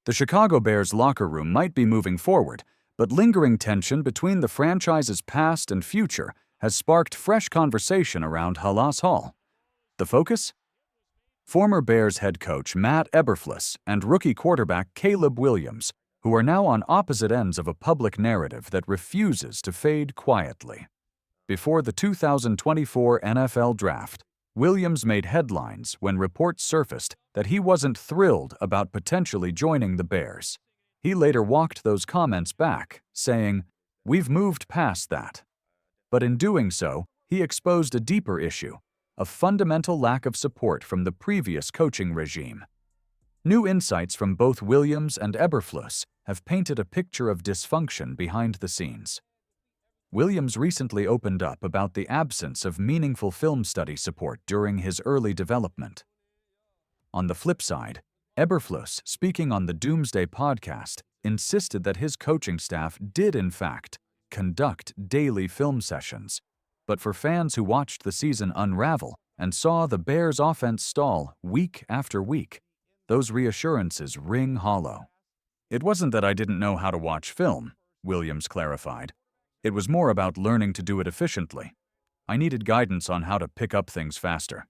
The Chicago Bears locker room might be moving forward, but lingering tension between the franchise's past and future has sparked fresh conversation around Halas Hall. The focus? Former Bears head coach Matt Eberflus and rookie quarterback Caleb Williams, who are now on opposite ends of a public narrative that refuses to fade quietly. Before the 2024 NFL Draft, Williams made headlines when reports surfaced that he wasn't thrilled about potentially joining the Bears. He later walked those comments back, saying, "We've moved past that." But in doing so, he exposed a deeper issue, a fundamental lack of support from the previous coaching regime. New insights from both Williams and Eberflus have painted a picture of dysfunction behind the scenes. Williams recently opened up about the absence of meaningful film study support during his early development. On the flip side, Eberflus, speaking on the Doomsday podcast, insisted that his coaching staff did, in fact, conduct daily film sessions. But for fans who watched the season unravel and saw the Bears' offense stall week after week, those reassurances ring hollow. "It wasn't that I didn't know how to watch film," Williams clarified. "It was more about learning to do it efficiently. I needed guidance on how to pick up things faster."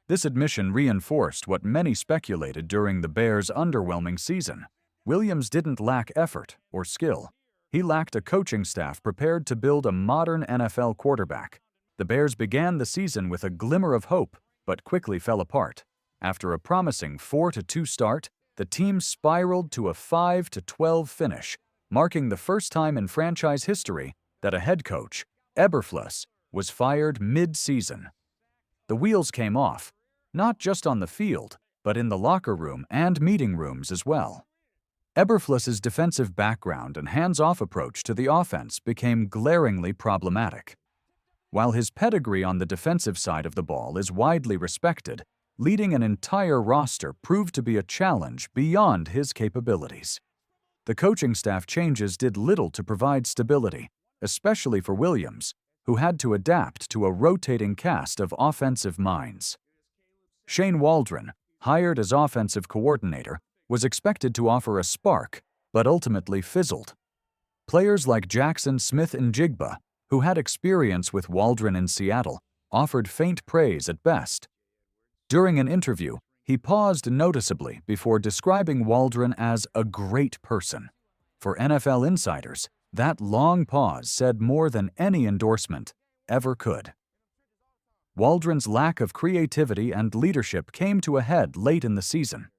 This admission reinforced what many speculated during the Bears' underwhelming season. Williams didn't lack effort or skill. He lacked a coaching staff prepared to build a modern NFL quarterback. The Bears began the season with a glimmer of hope, but quickly fell apart. After a promising 4-2 start, the team spiraled to a 5-12 finish, marking the first time in franchise history that a head coach, Eberflus, was fired mid-season. The wheels came off, not just on the field, but in the locker room and meeting rooms as well. Eberflus's defensive background and hands-off approach to the offense became glaringly problematic. While his pedigree on the defensive side of the ball is widely respected, leading an entire roster proved to be a challenge beyond his capabilities. The coaching staff changes did little to provide stability, especially for Williams, who had to adapt to a rotating cast of offensive minds. Shane Waldron, hired as offensive coordinator, was expected to offer a spark, but ultimately fizzled. Players like Jackson Smith-Njigba, who had experience with Waldron in Seattle, offered faint praise at best. During an interview, he paused noticeably before describing Waldron as a great person. For NFL insiders, that long pause said more than any endorsement ever could. Waldron's lack of creativity and leadership came to a head late in the season.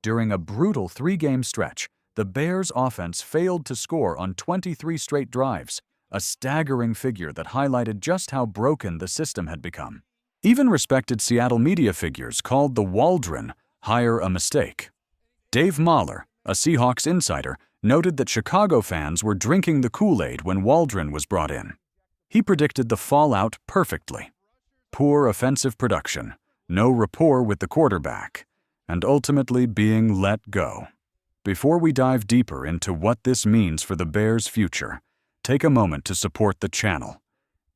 During a brutal 3-game stretch, the Bears' offense failed to score on 23 straight drives, a staggering figure that highlighted just how broken the system had become. Even respected Seattle media figures called the Waldron hire a mistake. Dave Mahler, a Seahawks insider, noted that Chicago fans were drinking the Kool-Aid when Waldron was brought in. He predicted the fallout perfectly. Poor offensive production, no rapport with the quarterback, and ultimately being let go. Before we dive deeper into what this means for the Bears' future, take a moment to support the channel.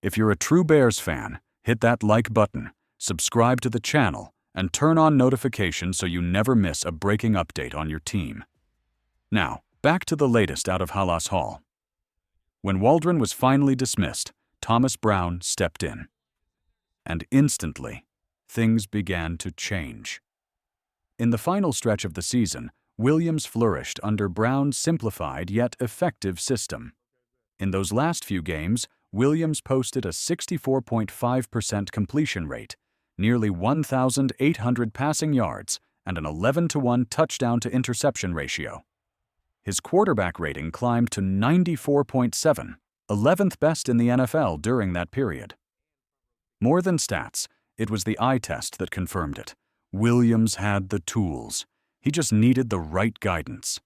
If you're a true Bears fan, hit that like button, subscribe to the channel, and turn on notifications so you never miss a breaking update on your team. Now, back to the latest out of Halas Hall. When Waldron was finally dismissed, Thomas Brown stepped in. And instantly, things began to change. In the final stretch of the season, Williams flourished under Brown's simplified yet effective system. In those last few games, Williams posted a 64.5% completion rate, nearly 1,800 passing yards, and an 11-to-1 touchdown-to-interception ratio. His quarterback rating climbed to 94.7, 11th best in the NFL during that period. More than stats, it was the eye test that confirmed it. Williams had the tools. He just needed the right guidance.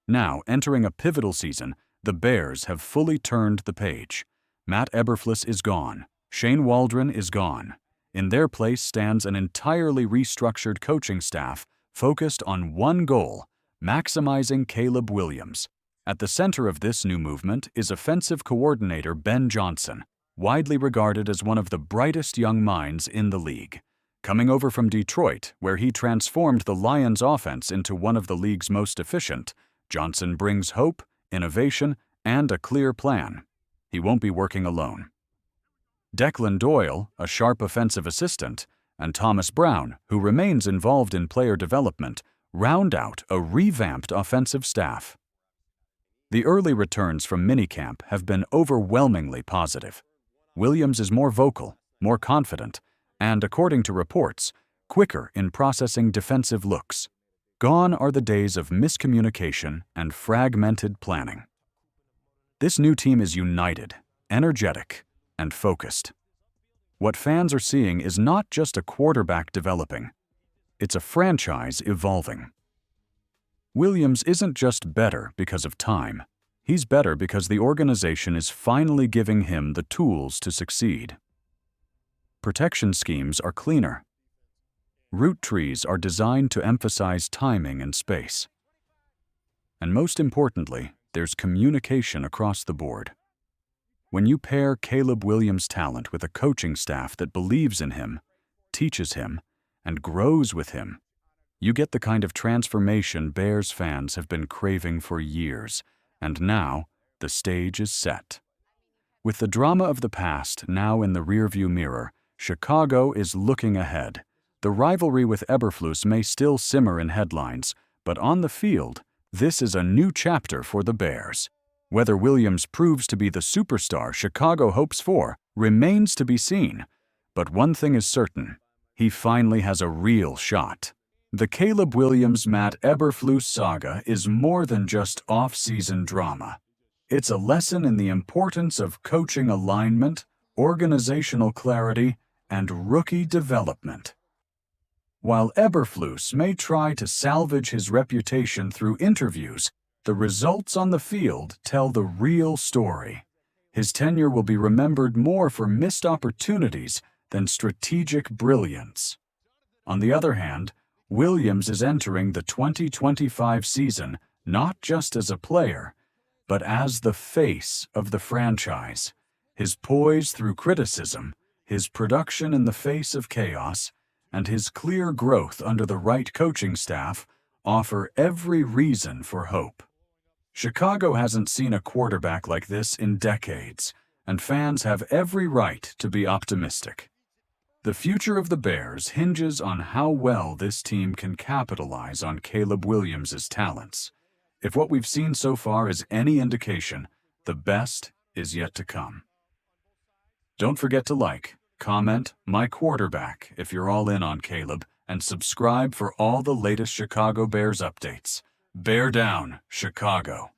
Now, entering a pivotal season, the Bears have fully turned the page. Matt Eberflus is gone. Shane Waldron is gone. In their place stands an entirely restructured coaching staff focused on one goal: maximizing Caleb Williams. At the center of this new movement is offensive coordinator Ben Johnson, widely regarded as one of the brightest young minds in the league. Coming over from Detroit, where he transformed the Lions' offense into one of the league's most efficient, Johnson brings hope, innovation, and a clear plan. He won't be working alone. Declan Doyle, a sharp offensive assistant, and Thomas Brown, who remains involved in player development, round out a revamped offensive staff. The early returns from minicamp have been overwhelmingly positive. Williams is more vocal, more confident, and, according to reports, quicker in processing defensive looks. Gone are the days of miscommunication and fragmented planning. This new team is united, energetic, and focused. What fans are seeing is not just a quarterback developing. It's a franchise evolving. Williams isn't just better because of time. He's better because the organization is finally giving him the tools to succeed. Protection schemes are cleaner. Route trees are designed to emphasize timing and space. And most importantly, there's communication across the board. When you pair Caleb Williams' talent with a coaching staff that believes in him, teaches him, and grows with him, you get the kind of transformation Bears fans have been craving for years, and now the stage is set. With the drama of the past now in the rearview mirror, Chicago is looking ahead. The rivalry with Eberflus may still simmer in headlines, but on the field, this is a new chapter for the Bears. Whether Williams proves to be the superstar Chicago hopes for remains to be seen, but one thing is certain: he finally has a real shot. The Caleb Williams-Matt Eberflus saga is more than just off-season drama. It's a lesson in the importance of coaching alignment, organizational clarity, and rookie development. While Eberflus may try to salvage his reputation through interviews, the results on the field tell the real story. His tenure will be remembered more for missed opportunities than strategic brilliance. On the other hand, Williams is entering the 2025 season not just as a player, but as the face of the franchise. His poise through criticism, his production in the face of chaos, and his clear growth under the right coaching staff offer every reason for hope. Chicago hasn't seen a quarterback like this in decades, and fans have every right to be optimistic. The future of the Bears hinges on how well this team can capitalize on Caleb Williams' talents. If what we've seen so far is any indication, the best is yet to come. Don't forget to like, comment, my quarterback if you're all in on Caleb, and subscribe for all the latest Chicago Bears updates. Bear down, Chicago.